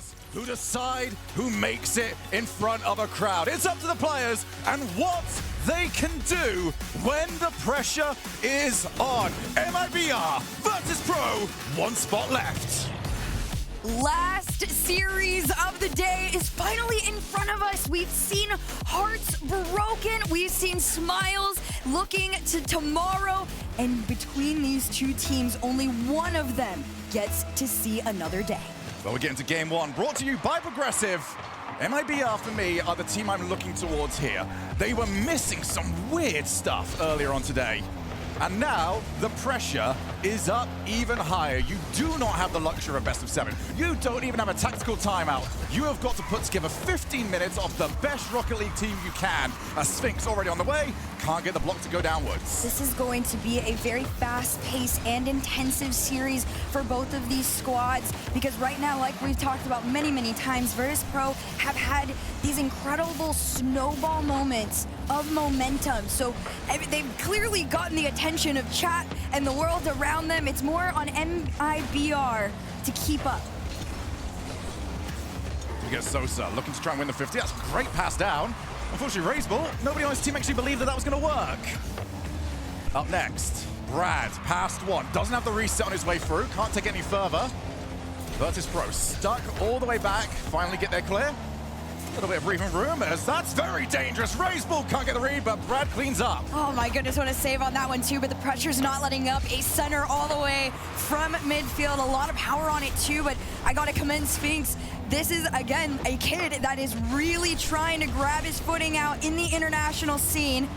ones who decide who makes it in front of a crowd. It's up to the players and what they can do when the pressure is on. MIBR, VirtusPro, one spot left. Last series of the day is finally in front of us. We've seen hearts broken. We've seen smiles looking to tomorrow. And between these two teams, only one of them gets to see another day. Well, we're getting to game one, brought to you by Progressive. MIBR, for me, are the team I'm looking towards here. They were missing some weird stuff earlier on today. And now, the pressure is up even higher. You do not have the luxury of best of 7. You don't even have a tactical timeout. You have got to put together 15 minutes of the best Rocket League team you can. A Sphinx already on the way, can't get the block to go downwards. This is going to be a very fast-paced and intensive series for both of these squads, because right now, like we've talked about many times, VirtusPro have had these incredible snowball moments of momentum. So they've clearly gotten the attention of chat and the world around them. It's more on MIBR to keep up. We get Sosa looking to try and win the 50. That's a great pass down. Unfortunately, Raiseball, nobody on his team actually believed that that was going to work. Up next, Brad, past one. Doesn't have the reset on his way through. Can't take it any further. VirtusPro stuck all the way back. Finally get there clear. A little bit of breathing room, as that's very dangerous. Raiseball can't get the read, but Brad cleans up. Oh my goodness, what a save on that one too, but the pressure's not letting up. A center all the way from midfield. A lot of power on it too, but I gotta commend Sphinx. This is, again, a kid that is really trying to grab his footing out in the international scene.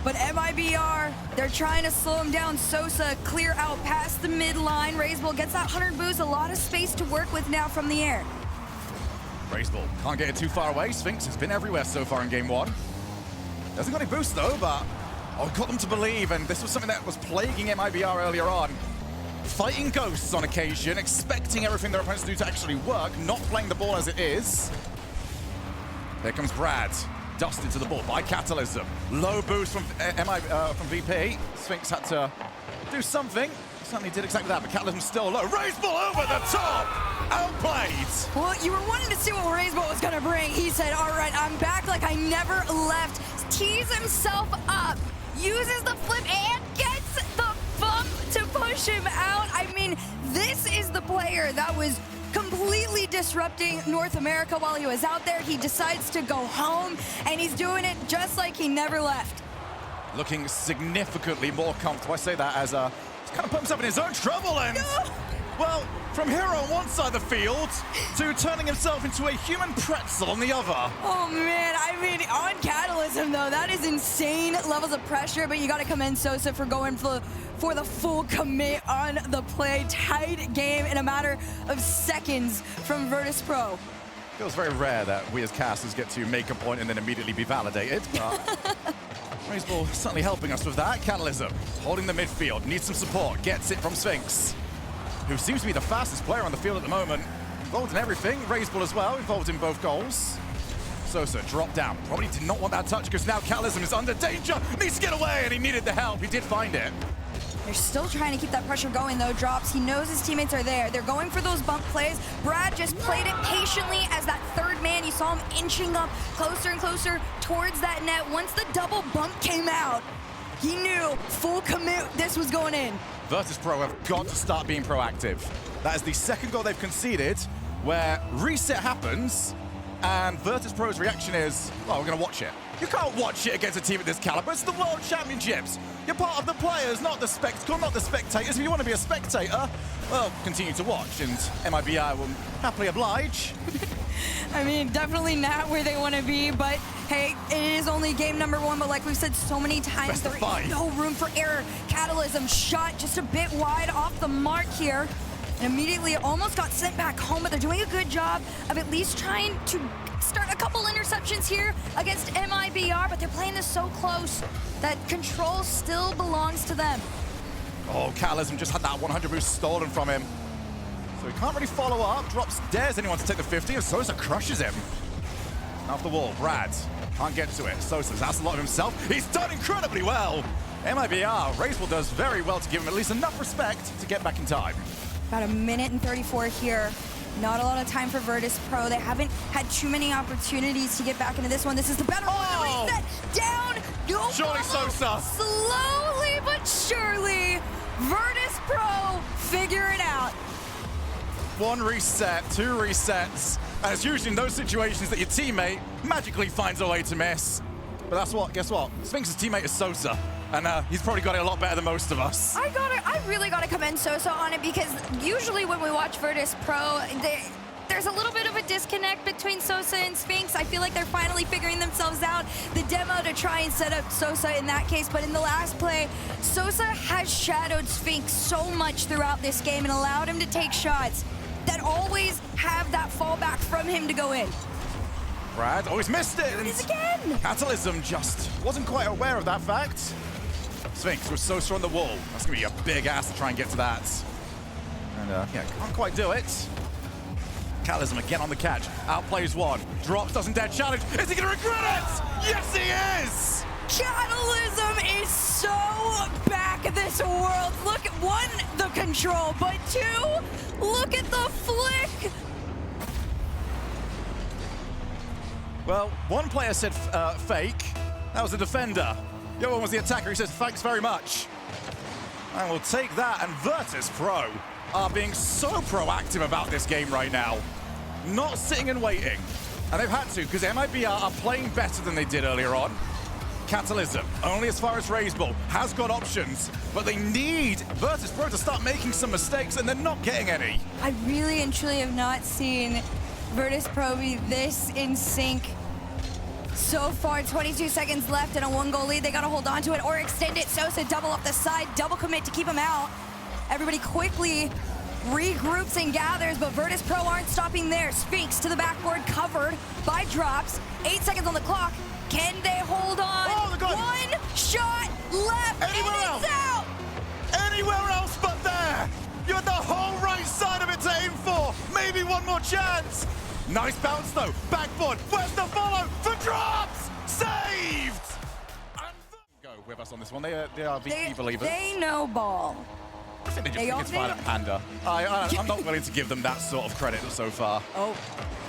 But MIBR, they're trying to slow him down. Sosa clear out past the midline. Raiseball gets that 100 boost, a lot of space to work with now from the air. Raiseball can't get it too far away. Sphinx has been everywhere so far in game one. Doesn't got any boost though, but got them to believe, and this was something that was plaguing MIBR earlier on. Fighting ghosts on occasion, expecting everything their opponents do to actually work, not playing the ball as it is. There comes Brad, dusted to the ball by Catalysm. Low boost from VP. Sphinx had to do something. Certainly did exactly that, but Catalysm's still low. Raiseball over the top! Outplayed! Well, you were wanting to see what Raiseball was gonna bring. He said, all right, I'm back like I never left. Tees himself up, uses the flip, and gets the bump to push him out. I mean, this is the player that was completely disrupting North America while he was out there. He decides to go home, and he's doing it just like he never left. Looking significantly more comfortable. I say that as a kind of put himself in his own trouble, and well, from here on one side of the field to turning himself into a human pretzel on the other. Oh man, I mean, on Catalysm though, that is insane levels of pressure, but you gotta commend Sosa for going for the full commit on the play. Tight game in a matter of seconds from VirtusPro. Feels very rare that we as casters get to make a point and then immediately be validated, but Raiseball certainly helping us with that. Catalysm holding the midfield, needs some support, gets it from Sphinx, who seems to be the fastest player on the field at the moment. Involved in everything, Raiseball as well, involved in both goals. Sosa dropped down, probably did not want that touch because now Catalysm is under danger, needs to get away, and he needed the help, he did find it. They're still trying to keep that pressure going though, Drops. He knows his teammates are there. They're going for those bump plays. Brad just played it patiently as that third man. You saw him inching up closer and closer towards that net. Once the double bump came out, he knew full commit, this was going in. VirtusPro have got to start being proactive. That is the second goal they've conceded, where reset happens, and VirtusPro's reaction is, well, we're going to watch it. You can't watch it against a team at this caliber. It's the World Championships. You're part of the players, not the spectacle, not the spectators. If you want to be a spectator, well, continue to watch, and MIBR will happily oblige. I mean, definitely not where they want to be, but hey, it is only game number one, but like we've said so many times, there is no room for error. Catalysm shot just a bit wide off the mark here, and immediately almost got sent back home, but they're doing a good job of at least trying to start a couple interceptions here against MIBR, but they're playing this so close that control still belongs to them. Oh, Catalysm just had that 100 boost stolen from him. So he can't really follow up, drops, dares anyone to take the 50, and Sosa crushes him. Off the wall, Brad can't get to it. Sosa's that's a lot of himself. He's done incredibly well. MIBR, Raiseball does very well to give him at least enough respect to get back in time. About a minute and 34 here. Not a lot of time for Virtus.pro. They haven't had too many opportunities to get back into this one. This is the better one. Reset down. No surely Sosa. Slowly but surely, Virtus.pro figure it out. One reset, two resets, and it's usually in those situations that your teammate magically finds a way to miss. But that's what, guess what? Sphinx's teammate is Sosa, and he's probably got it a lot better than most of us. I really gotta commend Sosa on it, because usually when we watch Virtus.pro, there's a little bit of a disconnect between Sosa and Sphinx. I feel like they're finally figuring themselves out. The demo to try and set up Sosa in that case, but in the last play, Sosa has shadowed Sphinx so much throughout this game and allowed him to take shots that always have that fallback from him to go in. Brad always missed it. It is again. Catalysm just wasn't quite aware of that fact. Sphinx with Sosa on the wall. That's gonna be a big ass to try and get to that. And yeah, can't quite do it. Catalysm again on the catch, outplays one, drops, doesn't dare challenge. Is he gonna regret it? Yes, he is! Catalysm is so back of this world. Look at one, the control, but two, look at the flick. Well, one player said fake. That was the defender. The other one was the attacker. He says, thanks very much. And we'll take that, and Virtus.pro are being so proactive about this game right now. Not sitting and waiting. And they've had to, because MIBR are playing better than they did earlier on. Catalysm, only as far as Raiseball, has got options, but they need Virtus.pro to start making some mistakes, and they're not getting any. I really and truly have not seen Virtus.pro be this in sync. So far, 22 seconds left and a 1-goal lead. They gotta hold on to it or extend it. Sosa double off the side, double commit to keep him out. Everybody quickly regroups and gathers, but Virtus.pro aren't stopping there. Sphinx to the backboard, covered by drops. 8 seconds on the clock. Can they hold on? Oh, God. One shot left, Anywhere and else? it's out! Anywhere else but there! You had the whole right side of it to aim for! Maybe one more chance! Nice bounce though, backboard, where's the follow for drops? Saved! And go with us on this one, they are VP believers. They know ball. I think they just think it's Violent Panda. I'm not willing to give them that sort of credit so far. Oh,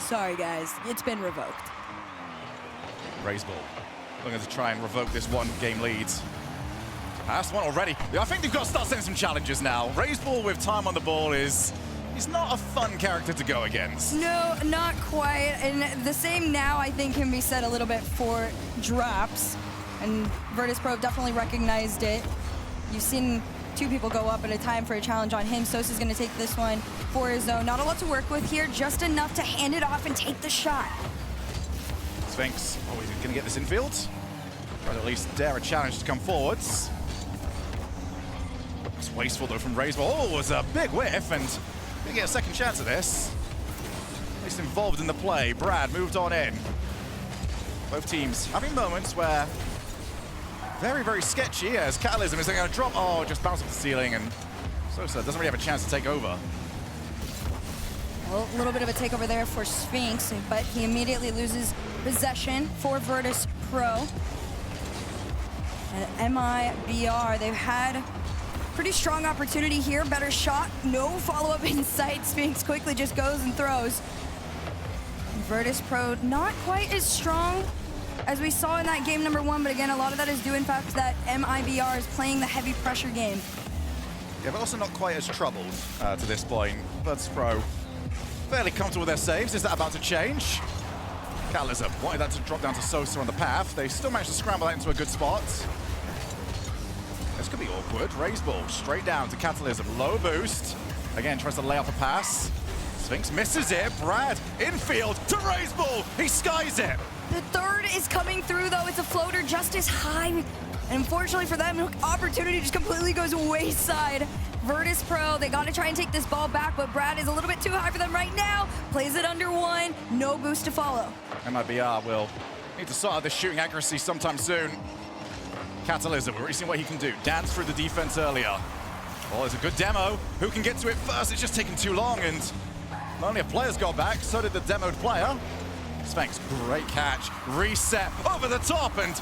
sorry guys, it's been revoked. Raiseball, looking to try and revoke this one-game lead. Passed one already. I think they've got to start setting some challenges now. Raiseball with time on the ball he's not a fun character to go against. No, not quite. And the same now, I think, can be said a little bit for drops. And Virtus.pro definitely recognized it. You've seen two people go up at a time for a challenge on him. Sosa's going to take this one for his own. Not a lot to work with here, just enough to hand it off and take the shot. Sphinx, oh, he's going to get this infield. Try to at least dare a challenge to come forwards. It's wasteful though from Raiseball. Oh, it was a big whiff, and we get a second chance at this. At least involved in the play. Brad moved on in. Both teams having moments where very, very sketchy as Catalysm is going to drop. Oh, just bounce off the ceiling, and Sosa doesn't really have a chance to take over. Well, a little bit of a takeover there for Sphinx, but he immediately loses possession for Virtus.pro. And MIBR, they've had pretty strong opportunity here. Better shot, no follow-up in sight. Sphinx quickly just goes and throws. Virtus.pro not quite as strong as we saw in that game number 1, but again, a lot of that is due in fact that MIBR is playing the heavy pressure game. Yeah, but also not quite as troubled to this point. Virtus.pro fairly comfortable with their saves. Is that about to change? Catalysm wanted that to drop down to Sosa on the path. They still managed to scramble that into a good spot. This could be awkward. Raiseball straight down to Catalysm. Low boost. Again, tries to lay off a pass. Sphinx misses it. Brad, infield to Raiseball. He skies it. The third is coming through, though. It's a floater just as high. And unfortunately for them, opportunity just completely goes wayside. Virtus.pro, they got to try and take this ball back, but Brad is a little bit too high for them right now. Plays it under one. No boost to follow. MIBR will need to sort out this shooting accuracy sometime soon. Catalysm, we're already seeing what he can do. Dance through the defense earlier. Oh, there's a good demo. Who can get to it first? It's just taking too long, and not only have players got back, so did the demoed player. Sphinx, great catch. Reset over the top, and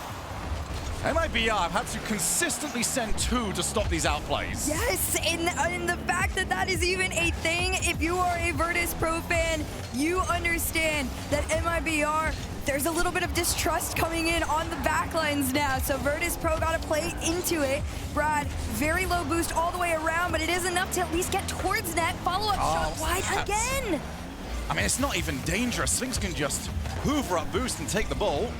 MIBR have had to consistently send 2 to stop these outplays. Yes, and the fact that that is even a thing, if you are a Virtus.pro fan, you understand that MIBR, there's a little bit of distrust coming in on the backlines now, so Virtus.pro got to play into it. Brad, very low boost all the way around, but it is enough to at least get towards net. Follow-up shot wide again. I mean, it's not even dangerous. Sphinx can just hoover up boost and take the ball.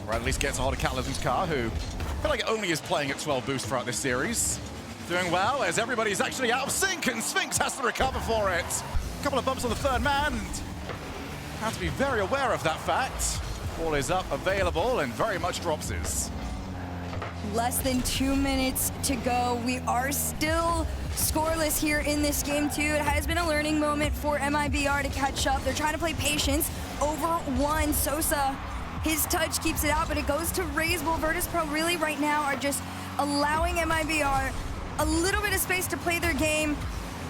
Or at least gets a hold of Catalysm's car, who I feel like only is playing at 12 boost throughout this series. Doing well as everybody's actually out of sync, and Sphinx has to recover for it. A couple of bumps on the third man. Have to be very aware of that fact. Ball is up, available, and very much drops his. Less than 2 minutes to go. We are still scoreless here in this game too. It has been a learning moment for MIBR to catch up. They're trying to play patience over 1. Sosa, his touch keeps it out, but it goes to Razebull. Virtus.pro really right now are just allowing MIBR a little bit of space to play their game.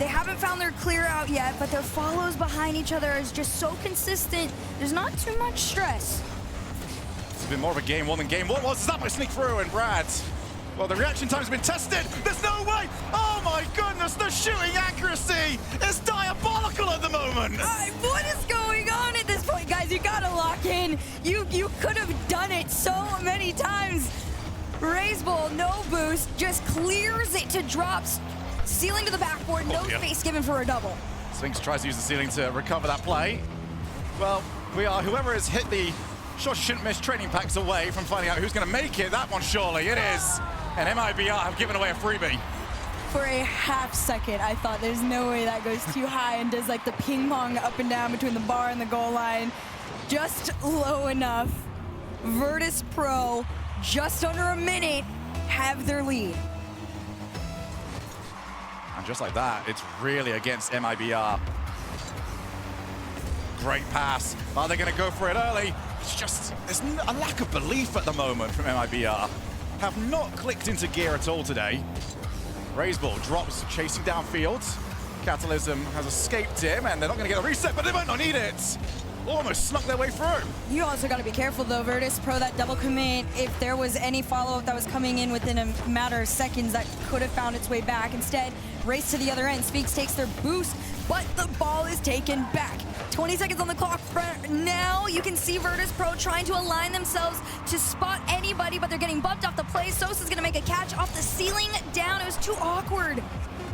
They haven't found their clear out yet, but their follows behind each other is just so consistent. There's not too much stress. It's been more of a game 1 than game 1 was. That might sneak through, and Brad, well, the reaction time's been tested. There's no way. Oh my goodness, the shooting accuracy is diabolical at the moment. What is going on at this point, guys? You gotta lock in. You could have done it so many times. Razebull, no boost, just clears it to drops. Ceiling to the backboard, no space given for a double. Sphinx tries to use the ceiling to recover that play. Well, whoever has hit the shot shouldn't miss training packs away from finding out who's going to make it. That one, surely, it is. And MIBR have given away a freebie. For a half second, I thought there's no way that goes too high and does like the ping pong up and down between the bar and the goal line. Just low enough. Virtus.pro, just under a minute, have their lead. And just like that, it's really against MIBR. Great pass. Are they going to go for it early? It's just, there's a lack of belief at the moment from MIBR. Have not clicked into gear at all today. Razebull drops, chasing downfield. Catalysm has escaped him, and they're not going to get a reset, but they might not need it. Almost snuck their way through. You also got to be careful though, Virtus.pro, that double commit. If there was any follow-up that was coming in within a matter of seconds, that could have found its way back. Instead, race to the other end. Sphinx takes their boost, but the ball is taken back. 20 seconds on the clock. Now you can see Virtus.pro trying to align themselves to spot anybody, but they're getting bumped off the play. Sosa's gonna make a catch off the ceiling down. It was too awkward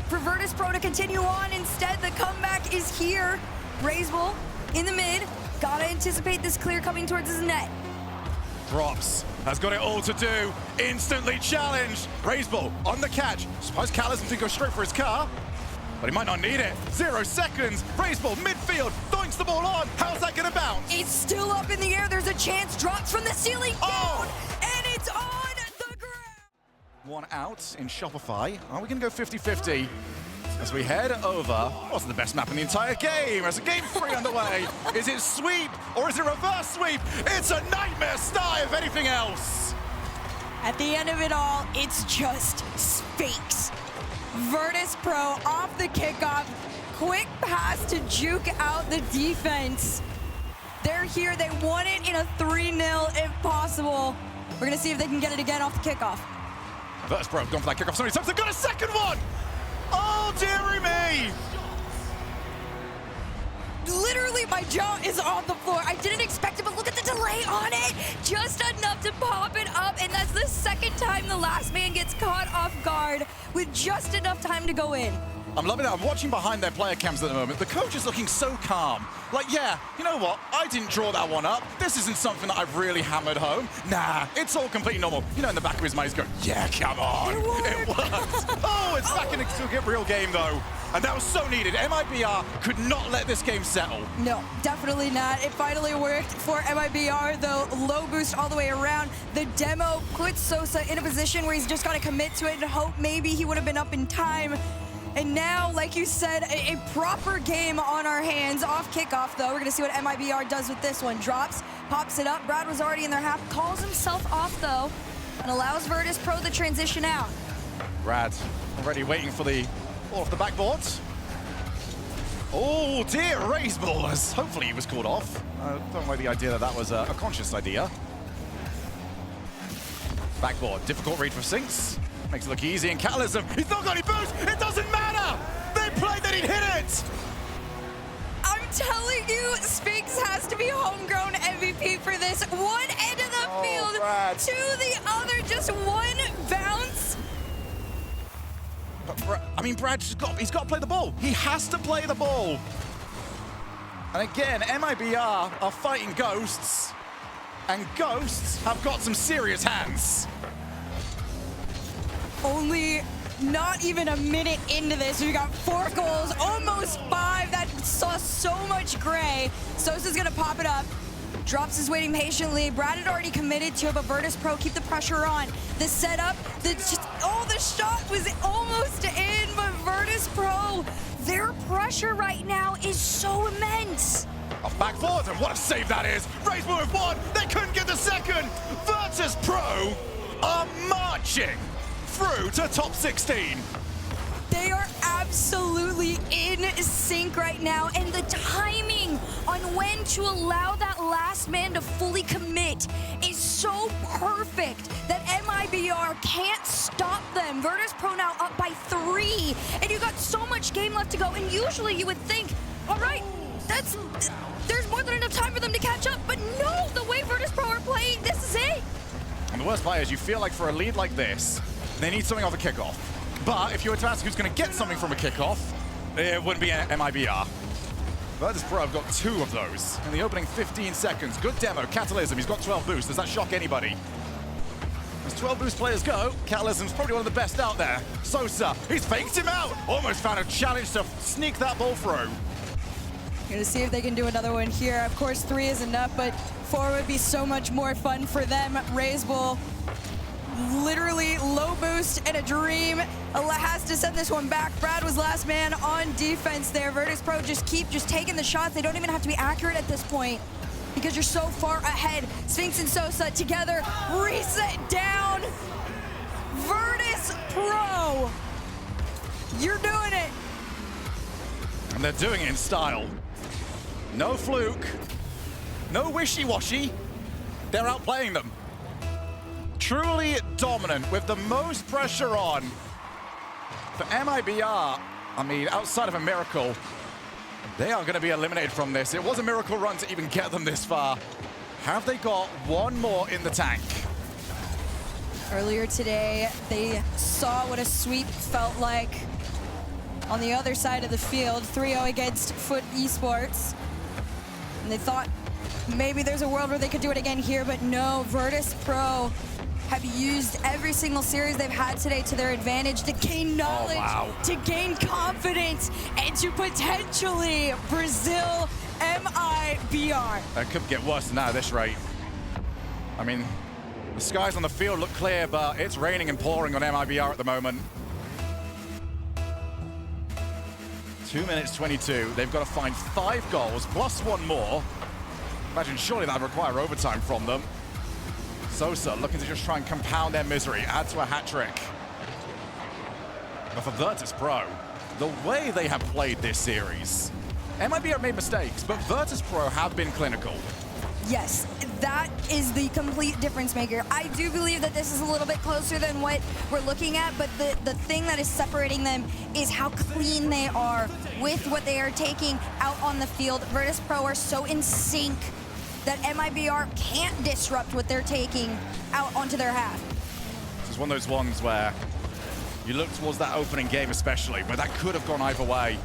for Virtus.pro to continue on. Instead, the comeback is here. Razebull in the mid. Gotta anticipate this clear coming towards his net. Drops. Has got it all to do. Instantly challenged. Razebull on the catch. Suppose Catalysm to go straight for his car, but he might not need it. 0 seconds. Razebull midfield. Doinks the ball on. How's that gonna bounce? It's still up in the air. There's a chance. Drops from the ceiling down, and it's on the ground. One out in Shopify. Are we gonna go 50-50? As we head over, what's the best map in the entire game? As a game 3 underway, is it sweep or is it reverse sweep? It's a nightmare start, if anything else. At the end of it all, it's just Sphinx. Virtus.pro off the kickoff, quick pass to juke out the defense. They're here, they want it in a 3-0 if possible. We're gonna see if they can get it again off the kickoff. Virtus.pro have gone for that kickoff so many times, they've got a second one! Oh, dearie me! Literally, my jaw is on the floor. I didn't expect it, but look at the delay on it. Just enough to pop it up, and that's the second time the last man gets caught off guard with just enough time to go in. I'm loving it. I'm watching behind their player cams at the moment. The coach is looking so calm. Like, yeah, you know what? I didn't draw that one up. This isn't something that I've really hammered home. Nah, it's all completely normal. You know, in the back of his mind, he's going, yeah, come on. It worked. Oh, it's back into a real game, though. And that was so needed. MIBR could not let this game settle. No, definitely not. It finally worked for MIBR, though. Low boost all the way around. The demo puts Sosa in a position where he's just got to commit to it and hope maybe he would have been up in time. And now, like you said, a proper game on our hands. Off kickoff, though. We're going to see what MIBR does with this one. Drops, pops it up. Brad was already in their half. Calls himself off, though, and allows Virtus.pro the transition out. Brad already waiting for the ball off the backboard. Oh, dear, Razebull, as hopefully he was called off. I don't like the idea that that was a conscious idea. Backboard, difficult read for Sinks. Makes it look easy, and Catalysm, he's not got any boost! It doesn't matter! They played that he'd hit it! I'm telling you, Sphinx has to be homegrown MVP for this. One end of the field Brad. to the other, just one bounce. But I mean, he's got to play the ball. He has to play the ball. And again, MIBR are fighting ghosts, and ghosts have got some serious hands. Only not even a minute into this, we got 4 goals, almost 5. That saw so much gray. Sosa's gonna pop it up. Drops is waiting patiently. Brad had already committed to it, but VirtusPro keep the pressure on. The setup, the shot was almost in, but VirtusPro, their pressure right now is so immense. Back forward, and what a save that is! Raise with 1, they couldn't get the second! VirtusPro are marching through to top 16. They are absolutely in sync right now, and the timing on when to allow that last man to fully commit is so perfect that MIBR can't stop them. VirtusPro now up by 3, and you got so much game left to go, and usually you would think, all right, there's more than enough time for them to catch up, but no, the way VirtusPro are playing, this is it. And the worst part is you feel like for a lead like this, they need something off a kickoff. But if you were to ask who's going to get something from a kickoff, it wouldn't be MIBR. VirtusPro have got 2 of those in the opening 15 seconds. Good demo, Catalysm, he's got 12 boosts. Does that shock anybody? As 12 boost players go, Catalysm's probably one of the best out there. Sosa, he's faked him out. Almost found a challenge to sneak that ball through. Gonna see if they can do another one here. Of course, 3 is enough, but 4 would be so much more fun for them. Raise Bull, literally low boost and a dream. Has to send this one back. Brad was last man on defense there. VirtusPro just taking the shots. They don't even have to be accurate at this point because you're so far ahead. Sphinx and Sosa together, reset down. VirtusPro, you're doing it. And they're doing it in style. No fluke, no wishy-washy. They're outplaying them. Truly dominant with the most pressure on. For MIBR, I mean, outside of a miracle, they are going to be eliminated from this. It was a miracle run to even get them this far. Have they got one more in the tank? Earlier today, they saw what a sweep felt like on the other side of the field, 3-0 against FUT Esports. And they thought maybe there's a world where they could do it again here, but no, VirtusPro have used every single series they've had today to their advantage to gain knowledge, to gain confidence, and to potentially Brazil MIBR. That could get worse than that at this rate. I mean, the skies on the field look clear, but it's raining and pouring on MIBR at the moment. 2 minutes 22. They've got to find 5 goals plus 1 more. Imagine surely that would require overtime from them. Sosa looking to just try and compound their misery, add to a hat trick. But for VirtusPro, the way they have played this series, MIBR have made mistakes, but VirtusPro have been clinical. Yes, that is the complete difference maker. I do believe that this is a little bit closer than what we're looking at, but the thing that is separating them is how clean they are with what they are taking out on the field. VirtusPro are so in sync that MIBR can't disrupt what they're taking out onto their half. This is one of those ones where you look towards that opening game especially, where that could have gone either way.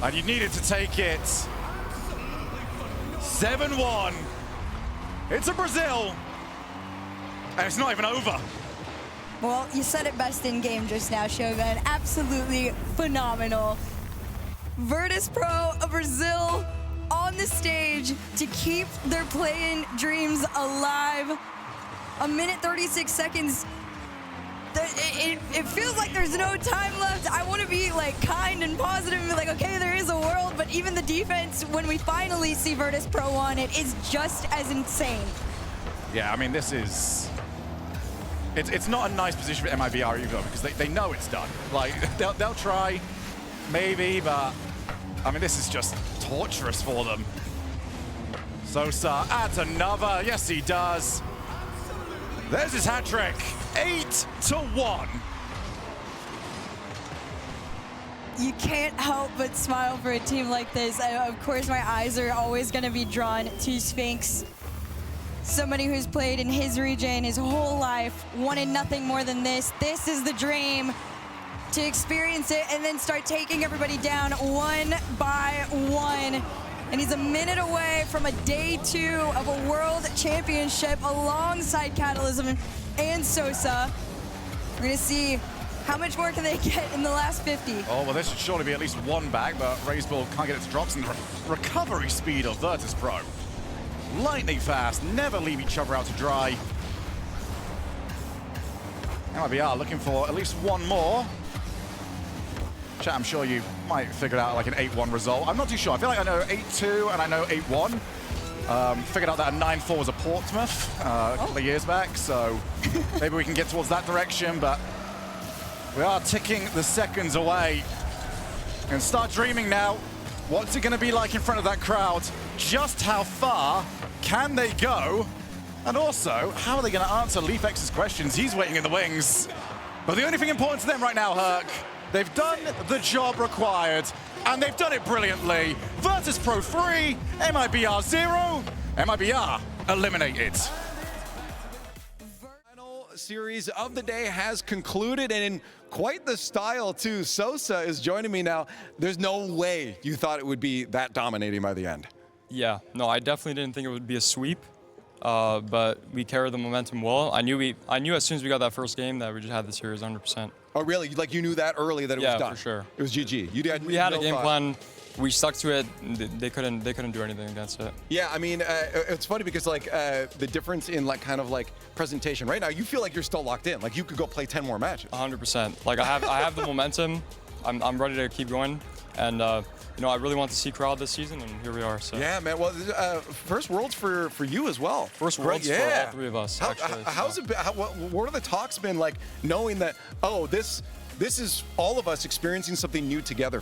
And you needed to take it. 7-1. It's a Brazil. And it's not even over. Well, you said it best in game just now, Shogun. Absolutely phenomenal. VirtusPro of Brazil on the stage to keep their play-in dreams alive. 1 minute 36 seconds. It feels like there's no time left. I want to be like kind and positive and be like, okay, there is a world, but even the defense, when we finally see VirtusPro on it, is just as insane. Yeah, I mean, this is... It's not a nice position for MIBR either, because they know it's done. Like, they'll try, maybe, but I mean, this is just torturous for them. Sosa adds another. Yes, he does. There's his hat trick. 8-1. You can't help but smile for a team like this. Of course, my eyes are always going to be drawn to Sphinx. Somebody who's played in his region his whole life, wanted nothing more than this. This is the dream, to experience it and then start taking everybody down one by one. And he's a minute away from a day 2 of a world championship alongside Catalysm and Sosa. We're going to see how much more can they get in the last 50. Oh, well, this should surely be at least one back, but Razebull can't get its drops, and the recovery speed of Virtus.pro. Lightning fast, never leave each other out to dry. MIBR looking for at least one more. Chat, I'm sure you might figure out like an 8-1 result. I'm not too sure. I feel like I know 8-2 and I know 8-1. Figured out that a 9-4 was a Portsmouth a couple of years back, so maybe we can get towards that direction, but we are ticking the seconds away. And start dreaming now. What's it going to be like in front of that crowd? Just how far can they go? And also, how are they going to answer LeafX's questions? He's waiting in the wings. But the only thing important to them right now, Herc, they've done the job required, and they've done it brilliantly. Virtus.pro 3, MIBR 0, MIBR eliminated. Final series of the day has concluded, and in quite the style too. Sosa is joining me now. There's no way you thought it would be that dominating by the end. Yeah, no, I definitely didn't think it would be a sweep, but we carried the momentum well. I knew as soon as we got that first game that we just had the series 100%. Oh, really? Like you knew that early that it was done? Yeah, for sure. It was GG. We had a game plan. We stuck to it. They couldn't do anything against it. Yeah, I mean, it's funny because like the difference in like kind of like presentation right now, you feel like you're still locked in. Like you could go play 10 more matches. 100%. Like I have the momentum. I'm ready to keep going, and you know, I really want to see crowd this season, and here we are. So. Yeah, man. Well, first Worlds for you as well. First Worlds for all 3 of us. How's it been? What are the talks been like, knowing that this is all of us experiencing something new together?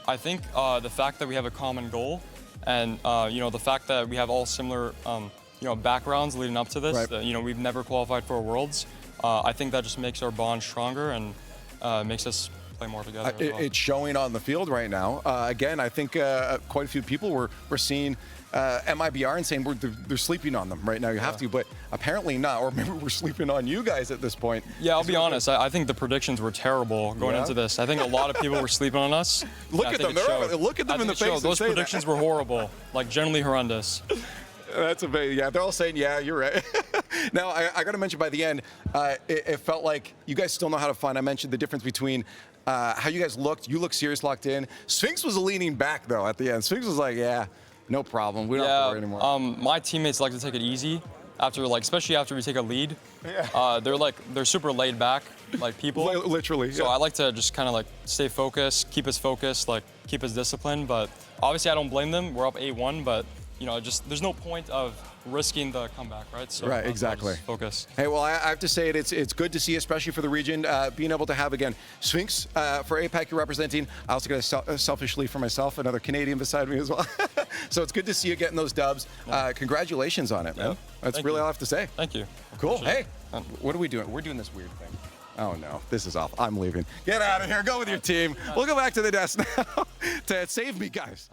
I think the fact that we have a common goal, and you know, the fact that we have all similar you know, backgrounds leading up to this. Right. That, you know, we've never qualified for Worlds. I think that just makes our bond stronger and makes us play more together. It's showing on the field right now. Again, I think quite a few people were seeing MIBR and saying they're sleeping on them right now. You have to, but apparently not. Or maybe we're sleeping on you guys at this point. Yeah, I'll be honest. I think the predictions were terrible going into this. I think a lot of people were sleeping on us. Look at them. Look at them in the face. Those predictions were horrible, like generally horrendous. That's amazing. Yeah, they're all saying, yeah, you're right. Now, I got to mention by the end, it felt like you guys still know how to find. I mentioned the difference between how you guys looked. You looked serious, locked in. Sphinx was leaning back, though, at the end. Sphinx was like, yeah, no problem. We don't have to worry anymore. My teammates like to take it easy after, like, especially after we take a lead. Yeah. They're super laid back, like people. Literally. So I like to just kind of like stay focused, keep us focused, like keep us disciplined. But obviously I don't blame them. We're up 8-1, but you know, just there's no point of risking the comeback, right? So right, exactly. Focus. Hey, well, I have to say it's good to see, especially for the region, being able to have, again, Sphinx for APAC you're representing. I also got selfishly for myself, another Canadian beside me as well. So it's good to see you getting those dubs. Congratulations on it, man. That's really all I have to say. Thank you. Cool. Hey, what are we doing? We're doing this weird thing. Oh, no. This is awful. I'm leaving. Get out of here. Go with your team. We'll go back to the desk now to save me, guys.